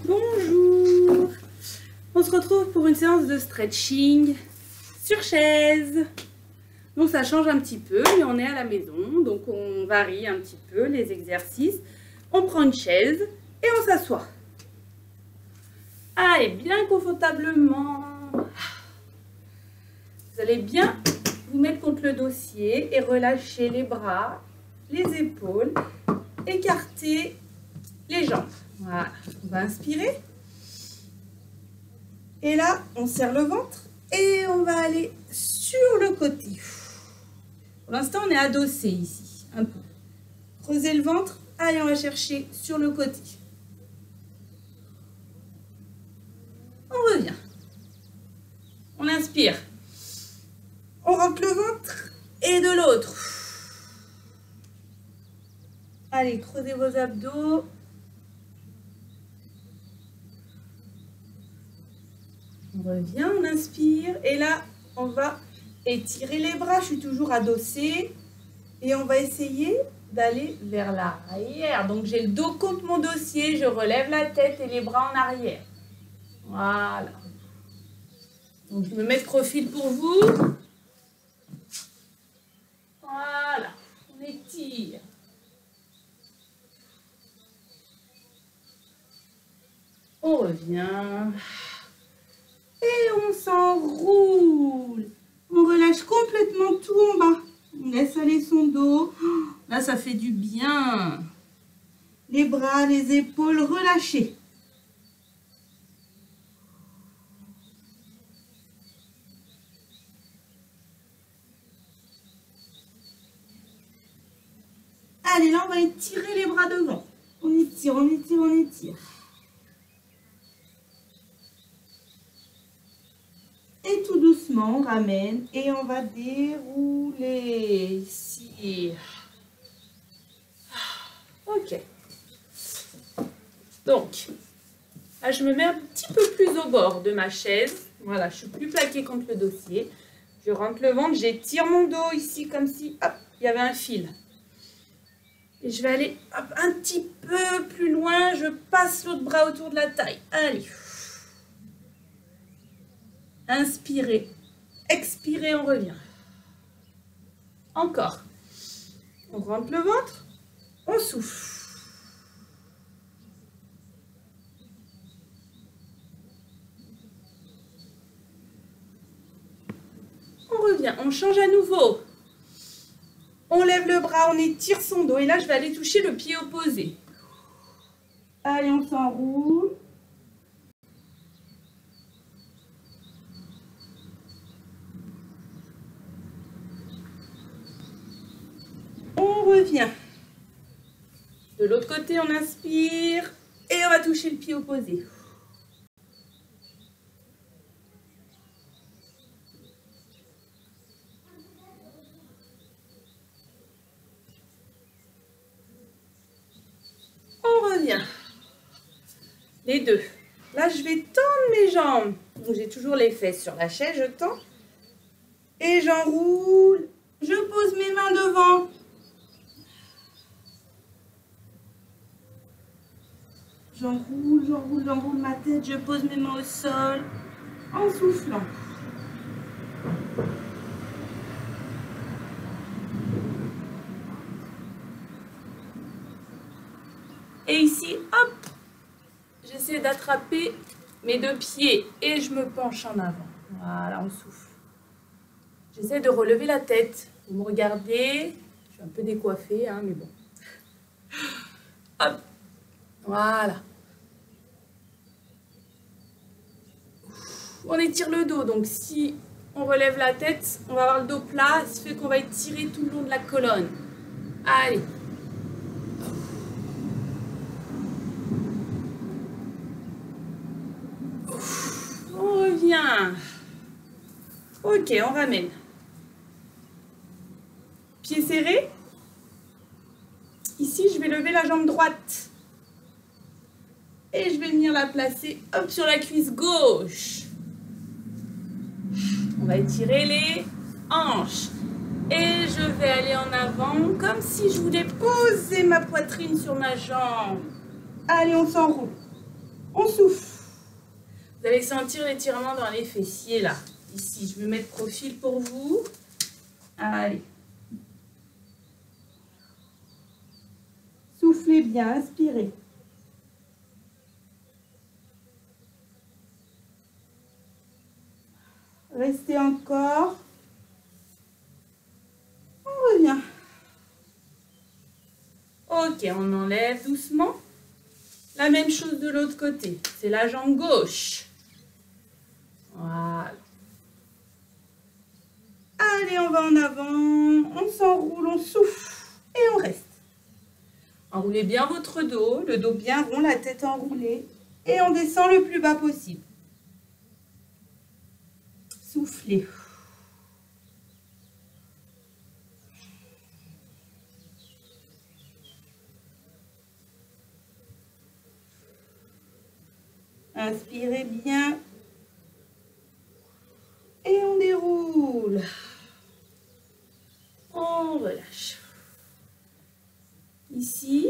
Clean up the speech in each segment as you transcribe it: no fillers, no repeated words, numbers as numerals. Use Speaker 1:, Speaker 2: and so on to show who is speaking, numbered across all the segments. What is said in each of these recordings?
Speaker 1: Bonjour. On se retrouve pour une séance de stretching sur chaise. Donc ça change un petit peu, mais on est à la maison, donc on varie un petit peu les exercices. On prend une chaise et on s'assoit. Allez, bien confortablement. Vous allez bien vous mettre contre le dossier et relâcher les bras, les épaules, écarter les jambes. Voilà, on va inspirer. Et là, on serre le ventre et on va aller sur le côté. Pour l'instant, on est adossé ici, un peu. Creusez le ventre. Allez, on va chercher sur le côté. On revient. On inspire. On rentre le ventre et de l'autre. Allez, creusez vos abdos. On revient, on inspire. Et là, on va étirer les bras. Je suis toujours adossée. Et on va essayer d'aller vers l'arrière. Donc, j'ai le dos contre mon dossier. Je relève la tête et les bras en arrière. Voilà. Donc, je me mets de profil pour vous. Voilà. On étire. On revient. Et on s'enroule. On relâche complètement tout en bas. On laisse aller son dos. Là, ça fait du bien. Les bras, les épaules relâchées. Allez, là, on va étirer les bras devant. On étire, on étire, on étire. Et tout doucement, on ramène et on va dérouler ici. Ok. Donc, là, je me mets un petit peu plus au bord de ma chaise. Voilà, je suis plus plaquée contre le dossier. Je rentre le ventre, j'étire mon dos ici comme si, hop, il y avait un fil. Et je vais aller hop, un petit peu plus loin. Je passe l'autre bras autour de la taille. Allez. Inspirez. Expirez, on revient. Encore. On rentre le ventre. On souffle. On revient. On change à nouveau. On lève le bras, on étire son dos. Et là, je vais aller toucher le pied opposé. Allez, on s'enroule. On revient. De l'autre côté, on inspire. Et on va toucher le pied opposé. On revient. Les deux. Là, je vais tendre mes jambes. Donc, j'ai toujours les fesses sur la chaise. Je tends. Et j'enroule. Je pose mes mains devant. J'enroule ma tête. Je pose mes mains au sol en soufflant. Et ici, hop, j'essaie d'attraper mes deux pieds et je me penche en avant. Voilà, on souffle. J'essaie de relever la tête. Vous me regardez, je suis un peu décoiffée, hein, mais bon. Hop, voilà. On étire le dos, donc si on relève la tête, on va avoir le dos plat, ce qui fait qu'on va étirer tout le long de la colonne. Allez. On revient. Ok, on ramène. Pied serré. Ici, je vais lever la jambe droite. Et je vais venir la placer hop, sur la cuisse gauche. On va étirer les hanches. Et je vais aller en avant comme si je voulais poser ma poitrine sur ma jambe. Allez, on s'enroule. On souffle. Vous allez sentir l'étirement dans les fessiers là. Ici, je vais mettre profil pour vous. Allez. Soufflez bien, inspirez. Restez encore. On revient. Ok, on enlève doucement. La même chose de l'autre côté. C'est la jambe gauche. Voilà. Allez, on va en avant. On s'enroule, on souffle et on reste. Enroulez bien votre dos, le dos bien rond, la tête enroulée. Et on descend le plus bas possible. Soufflez. Inspirez bien. Et on déroule. On relâche. Ici,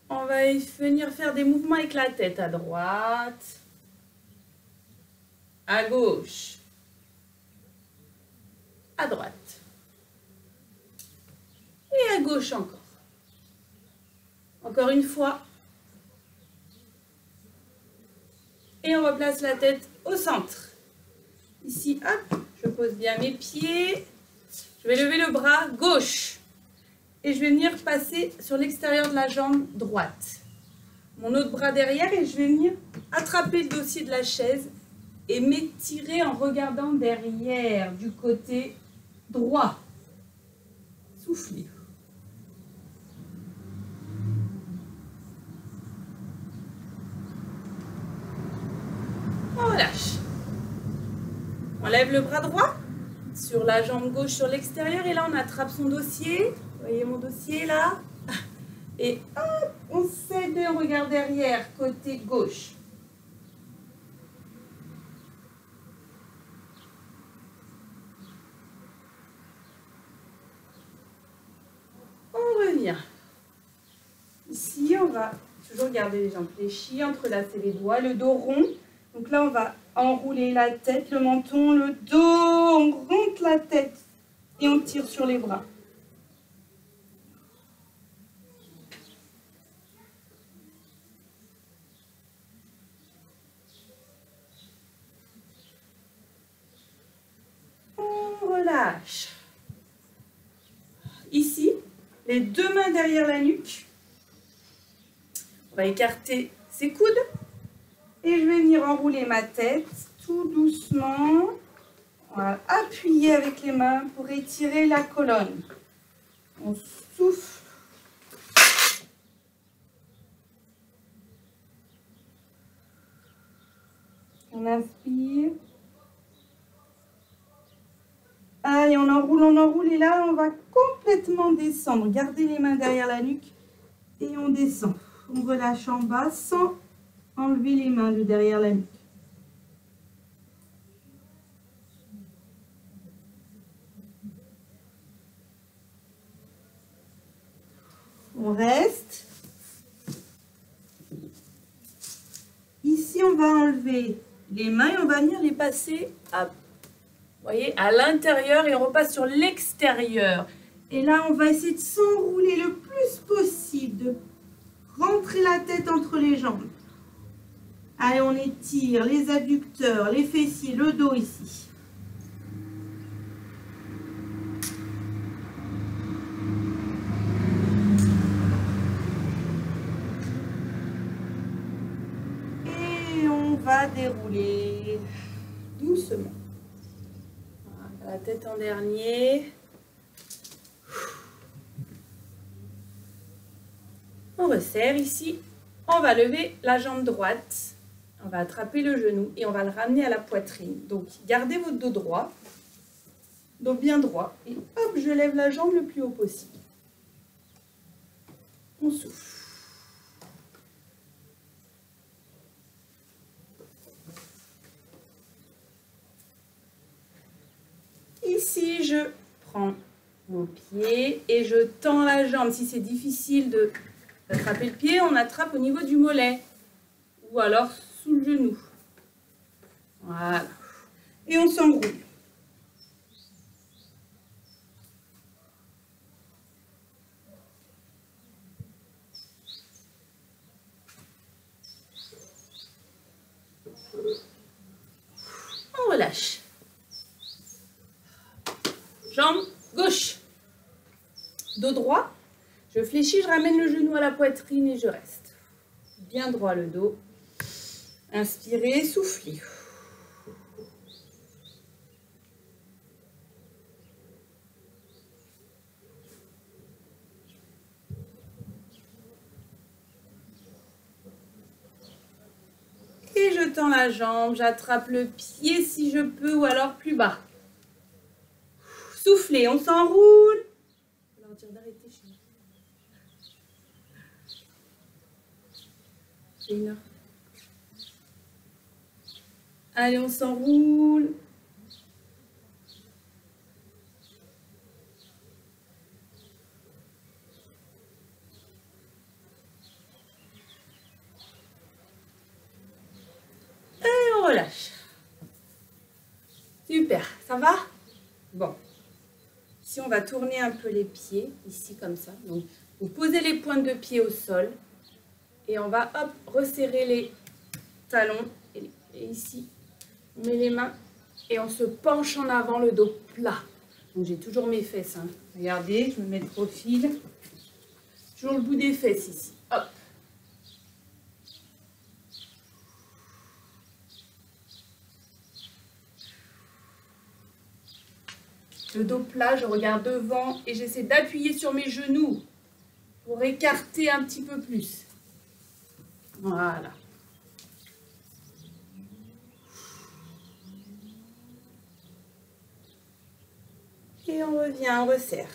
Speaker 1: on va venir faire des mouvements avec la tête à droite, à gauche, à droite et à gauche encore. Encore une fois. Et on replace la tête au centre. Ici, hop, je pose bien mes pieds. Je vais lever le bras gauche. Et je vais venir passer sur l'extérieur de la jambe droite. Mon autre bras derrière et je vais venir attraper le dossier de la chaise et m'étirer en regardant derrière du côté droit. Soufflez. On relâche. On lève le bras droit sur la jambe gauche sur l'extérieur et là on attrape son dossier. Vous voyez mon dossier là? Et hop, on cède et on regarde derrière, côté gauche. On revient. Ici, on va toujours garder les jambes fléchies, entrelacer les doigts, le dos rond. Donc là, on va enrouler la tête, le menton, le dos. On remonte la tête et on tire sur les bras. On relâche. Ici, les deux mains derrière la nuque. On va écarter ses coudes. Et je vais venir enrouler ma tête tout doucement. On va appuyer avec les mains pour étirer la colonne. On souffle. On inspire. Allez, on enroule. Et là, on va complètement descendre. Gardez les mains derrière la nuque. Et on descend. On relâche en bas sans enlever les mains de derrière la nuque. On reste. Ici, on va enlever les mains et on va venir les passer à, voyez, à l'intérieur et on repasse sur l'extérieur. Et là, on va essayer de s'enrouler le plus possible, de rentrer la tête entre les jambes. Allez, on étire les adducteurs, les fessiers, le dos ici. Et on va dérouler doucement. Voilà, la tête en dernier. On resserre ici. On va lever la jambe droite. On va attraper le genou et on va le ramener à la poitrine. Donc, gardez votre dos droit, dos bien droit. Et hop, je lève la jambe le plus haut possible. On souffle. Ici, je prends mon pied et je tends la jambe. Si c'est difficile d'attraper le pied, on attrape au niveau du mollet. Ou alors sous le genou. Voilà. Et on s'enroule. On relâche. Jambe gauche. Dos droit. Je fléchis, je ramène le genou à la poitrine et je reste. Bien droit le dos. Inspirez, soufflez. Et je tends la jambe, j'attrape le pied si je peux ou alors plus bas. Soufflez, on s'enroule. Je vais leur dire d'arrêter chez moi. J'ai une heure. Allez, on s'enroule. Et on relâche. Super, ça va? Bon. Ici, on va tourner un peu les pieds, ici comme ça. Donc, vous posez les pointes de pied au sol. Et on va, hop, resserrer les talons. Et ici, on met les mains et on se penche en avant, le dos plat. Donc, j'ai toujours mes fesses. Hein. Regardez, je me mets de profil. Toujours le bout des fesses ici. Hop. Le dos plat, je regarde devant et j'essaie d'appuyer sur mes genoux pour écarter un petit peu plus. Voilà. Et on revient, on resserre.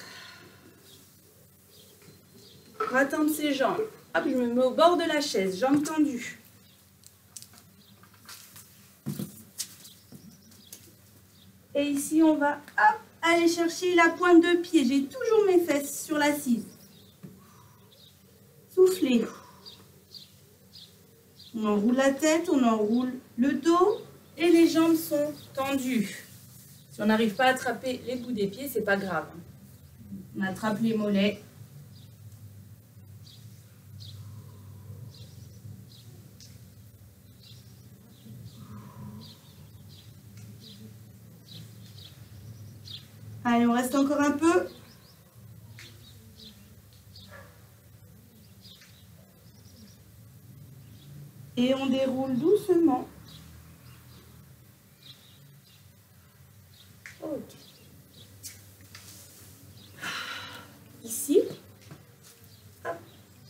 Speaker 1: On va tendre ses jambes. Hop, je me mets au bord de la chaise, jambes tendues. Et ici, on va hop, aller chercher la pointe de pied. J'ai toujours mes fesses sur l'assise. Soufflez. On enroule la tête, on enroule le dos et les jambes sont tendues. Si on n'arrive pas à attraper les bouts des pieds, c'est pas grave. On attrape les mollets. Allez, on reste encore un peu. Et on déroule doucement. Ok. Ici, hop,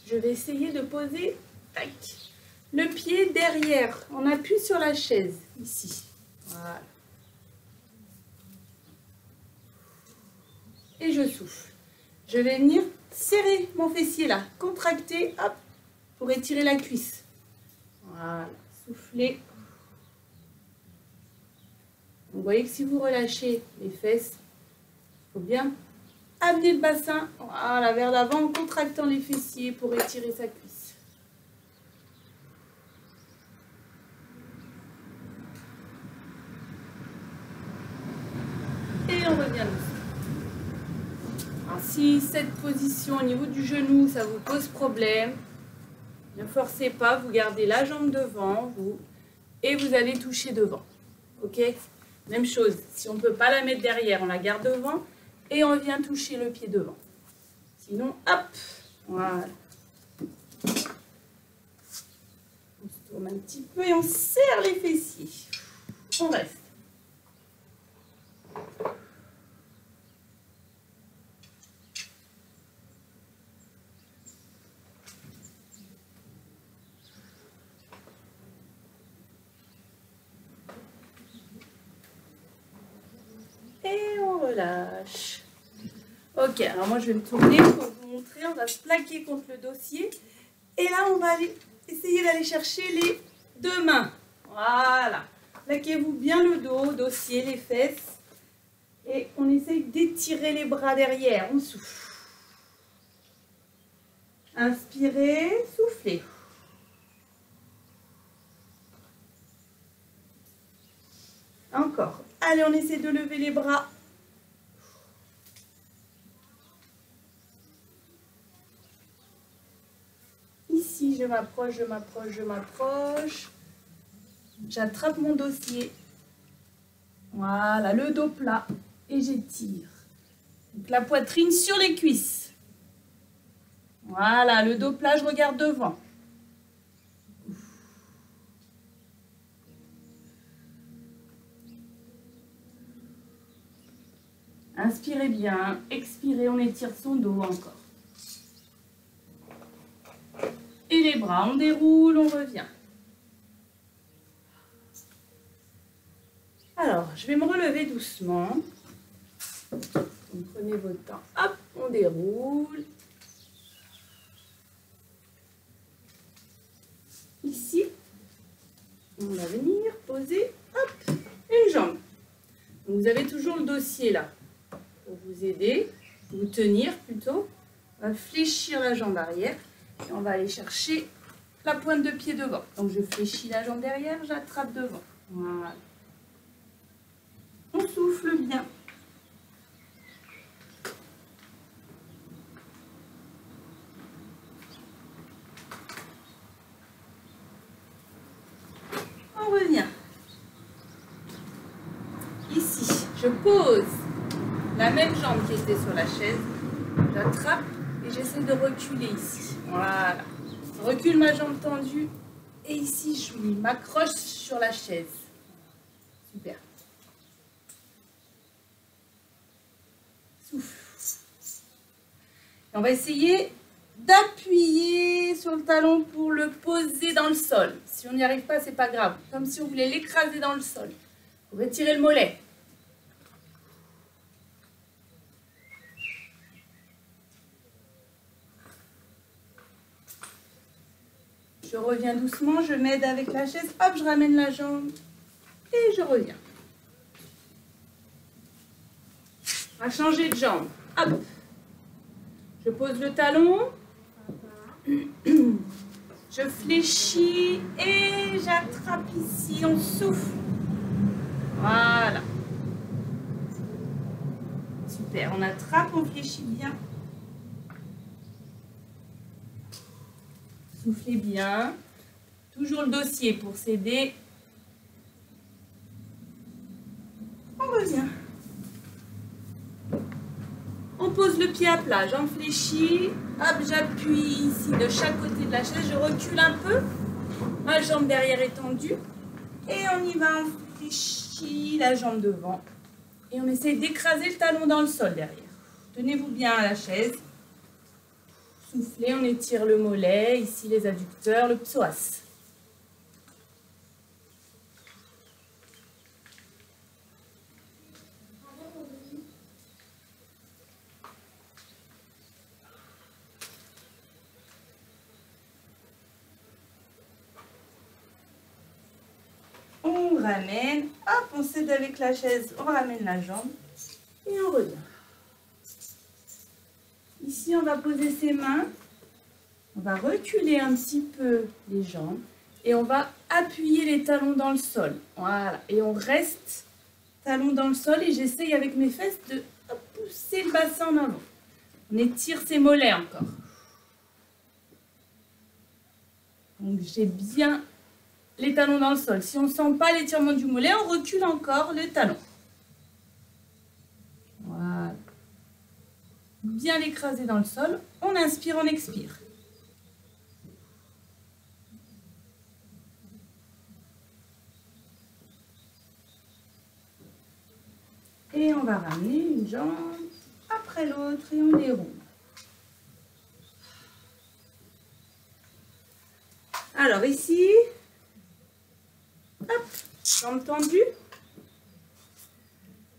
Speaker 1: je vais essayer de poser tac, le pied derrière. On appuie sur la chaise, ici. Voilà. Et je souffle. Je vais venir serrer mon fessier là, contracter, hop, pour étirer la cuisse. Voilà, soufflez. Vous voyez que si vous relâchez les fesses, il faut bien amener le bassin voilà, vers l'avant en contractant les fessiers pour étirer sa cuisse. Et on revient doucement. Si cette position au niveau du genou, ça vous pose problème, ne forcez pas, vous gardez la jambe devant, et vous allez toucher devant. Ok? Même chose, si on ne peut pas la mettre derrière, on la garde devant et on vient toucher le pied devant. Sinon, hop, voilà. On se tourne un petit peu et on serre les fessiers. On reste. Et on relâche. Ok, alors moi je vais me tourner pour vous montrer. On va se plaquer contre le dossier. Et là, on va essayer d'aller chercher les deux mains. Voilà. Plaquez-vous bien le dos, dossier, les fesses. Et on essaye d'étirer les bras derrière. On souffle. Inspirez, soufflez. Encore. Allez, on essaie de lever les bras. Ici, je m'approche, je m'approche, je m'approche. J'attrape mon dossier. Voilà, le dos plat. Et j'étire. Donc la poitrine sur les cuisses. Voilà, le dos plat, je regarde devant. Inspirez bien, expirez, on étire son dos encore. Et les bras, on déroule, on revient. Alors, je vais me relever doucement. Donc, prenez votre temps. Hop, on déroule. Ici, on va venir poser, hop, une jambe. Donc, vous avez toujours le dossier là pour vous aider, vous tenir plutôt. On va fléchir la jambe arrière et on va aller chercher la pointe de pied devant. Donc, je fléchis la jambe derrière, j'attrape devant. Voilà. On souffle bien. On revient. Ici, je pose la même jambe qui était sur la chaise. J'attrape et j'essaie de reculer ici. Voilà. Je recule ma jambe tendue. Et ici, je m'accroche sur la chaise. Super. Souffle. Et on va essayer d'appuyer sur le talon pour le poser dans le sol. Si on n'y arrive pas, c'est pas grave. Comme si on voulait l'écraser dans le sol. Vous retirez le mollet. Je reviens doucement, je m'aide avec la chaise. Hop, je ramène la jambe et je reviens. On va changer de jambe. Hop. Je pose le talon. Je fléchis et j'attrape ici. On souffle. Voilà. Super. On attrape, on fléchit bien. Soufflez bien. Toujours le dossier pour s'aider. On revient. On pose le pied à plat, jambe fléchie. Hop, j'appuie ici de chaque côté de la chaise. Je recule un peu. Ma jambe derrière est tendue. Et on y va, on fléchit la jambe devant. Et on essaie d'écraser le talon dans le sol derrière. Tenez-vous bien à la chaise. Soufflez, on étire le mollet, ici les adducteurs, le psoas. On ramène, hop, on s'aide avec la chaise, on ramène la jambe et on revient. Ici, on va poser ses mains, on va reculer un petit peu les jambes et on va appuyer les talons dans le sol. Voilà, et on reste talons dans le sol et j'essaye avec mes fesses de pousser le bassin en avant. On étire ses mollets encore. Donc, j'ai bien les talons dans le sol. Si on ne sent pas l'étirement du mollet, on recule encore le talon. Voilà. Bien l'écraser dans le sol. On inspire, on expire. Et on va ramener une jambe après l'autre et on déroule. Alors ici, hop, jambe tendue.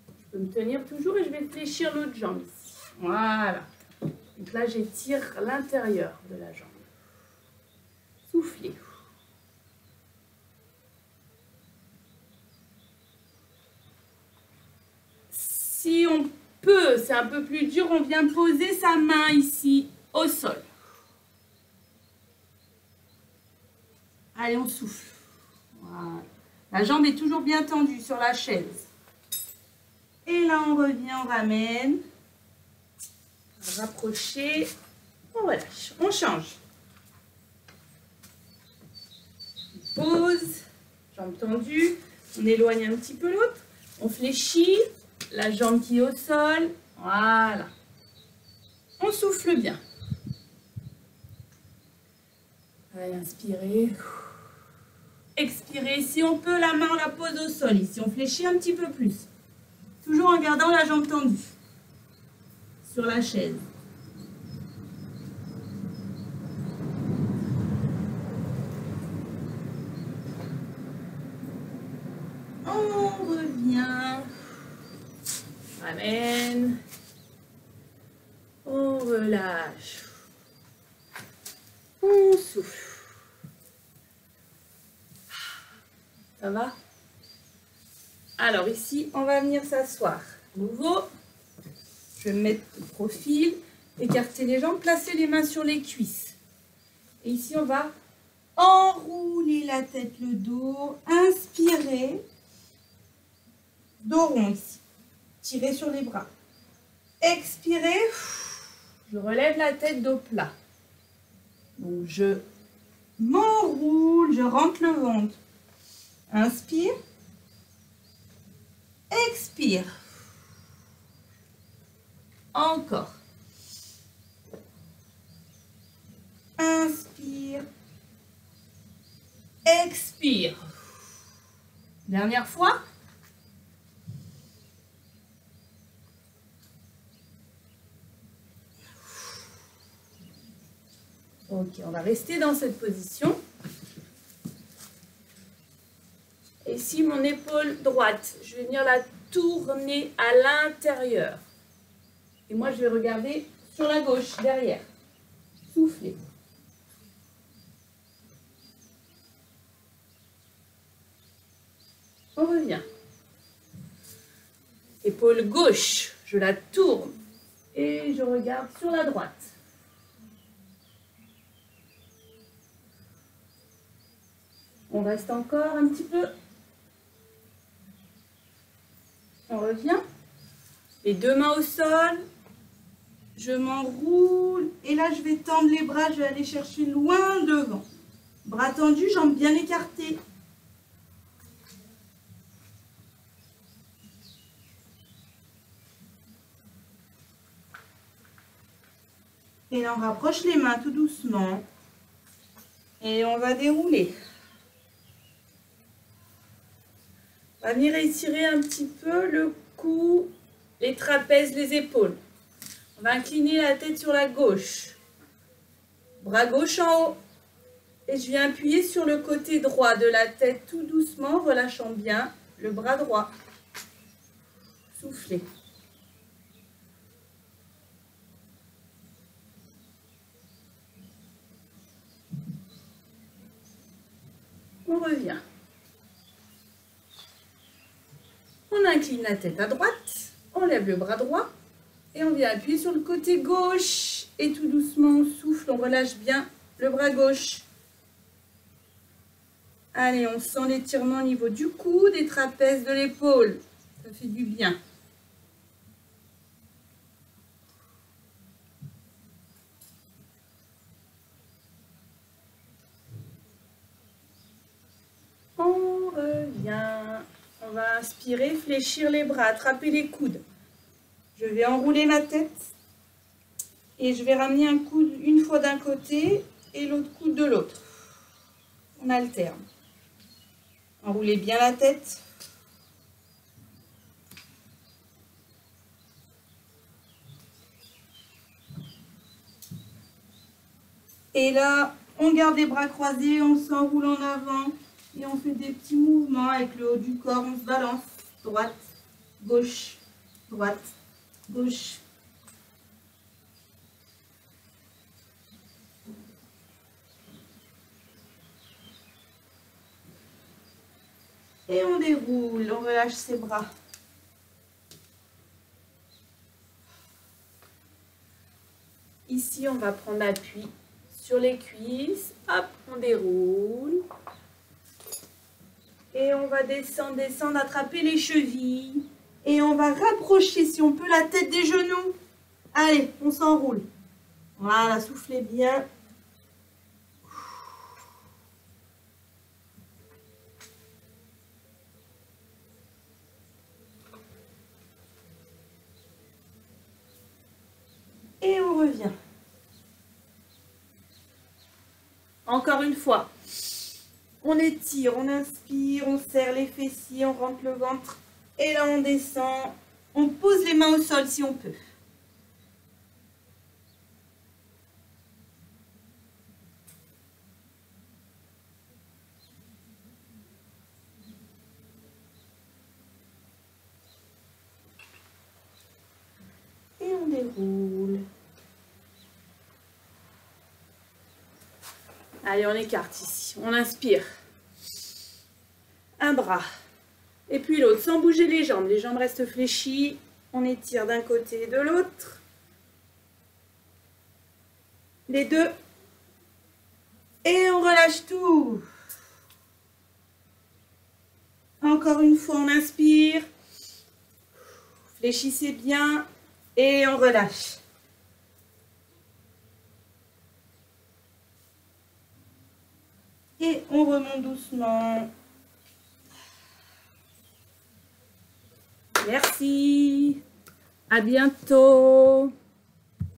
Speaker 1: Je peux me tenir toujours et je vais fléchir l'autre jambe ici. Voilà. Donc là, j'étire l'intérieur de la jambe. Soufflez. Si on peut, c'est un peu plus dur, on vient poser sa main ici au sol. Allez, on souffle. Voilà. La jambe est toujours bien tendue sur la chaise. Et là, on revient, on ramène. Rapprocher. On relâche. On change. Pause. Jambe tendue. On éloigne un petit peu l'autre. On fléchit. La jambe qui est au sol. Voilà. On souffle bien. Allez, inspirez. Expirez. Si on peut, la main, on la pose au sol. Ici, on fléchit un petit peu plus. Toujours en gardant la jambe tendue sur la chaise. On revient. Ramène. On relâche. On souffle. Ça va? Alors ici, on va venir s'asseoir. Nouveau, je vais me mettre de profil, écarter les jambes, placer les mains sur les cuisses. Et ici, on va enrouler la tête, le dos, inspirer. Dos rond ici. Tirez sur les bras. Expirez. Je relève la tête, dos plat. Donc, je m'enroule, je rentre le ventre. Inspire. Expire. Encore. Inspire. Expire. Dernière fois. Ok, on va rester dans cette position. Et si mon épaule droite, je vais venir la tourner à l'intérieur. Et moi, je vais regarder sur la gauche, derrière. Soufflez. On revient. Épaule gauche, je la tourne. Et je regarde sur la droite. On reste encore un petit peu. On revient. Les deux mains au sol. Je m'enroule. Et là, je vais tendre les bras. Je vais aller chercher loin devant. Bras tendus, jambes bien écartées. Et là, on rapproche les mains tout doucement. Et on va dérouler. On va venir étirer un petit peu le cou, les trapèzes, les épaules. On va incliner la tête sur la gauche. Bras gauche en haut. Et je viens appuyer sur le côté droit de la tête tout doucement, relâchant bien le bras droit. Soufflez. On revient. On incline la tête à droite, on lève le bras droit et on vient appuyer sur le côté gauche. Et tout doucement, on souffle, on relâche bien le bras gauche. Allez, on sent l'étirement au niveau du cou, des trapèzes, de l'épaule. Ça fait du bien. On revient. On va inspirer, fléchir les bras, attraper les coudes. Je vais enrouler ma tête et je vais ramener un coude une fois d'un côté et l'autre coude de l'autre. On alterne. Enroulez bien la tête. Et là, on garde les bras croisés, on s'enroule en avant. Et on fait des petits mouvements avec le haut du corps, on se balance. Droite, gauche, droite, gauche. Et on déroule, on relâche ses bras. Ici, on va prendre appui sur les cuisses. Hop, on déroule. Et on va descendre, descendre, attraper les chevilles. Et on va rapprocher, si on peut, la tête des genoux. Allez, on s'enroule. Voilà, soufflez bien. Et on revient. Encore une fois. On étire, on inspire, on serre les fessiers, on rentre le ventre. Et là, on descend. On pose les mains au sol si on peut. Et on déroule. Allez, on écarte ici. On inspire. Un bras. Et puis l'autre, sans bouger les jambes. Les jambes restent fléchies. On étire d'un côté et de l'autre. Les deux. Et on relâche tout. Encore une fois, on inspire. Fléchissez bien. Et on relâche. Et on remonte doucement. Merci. À bientôt.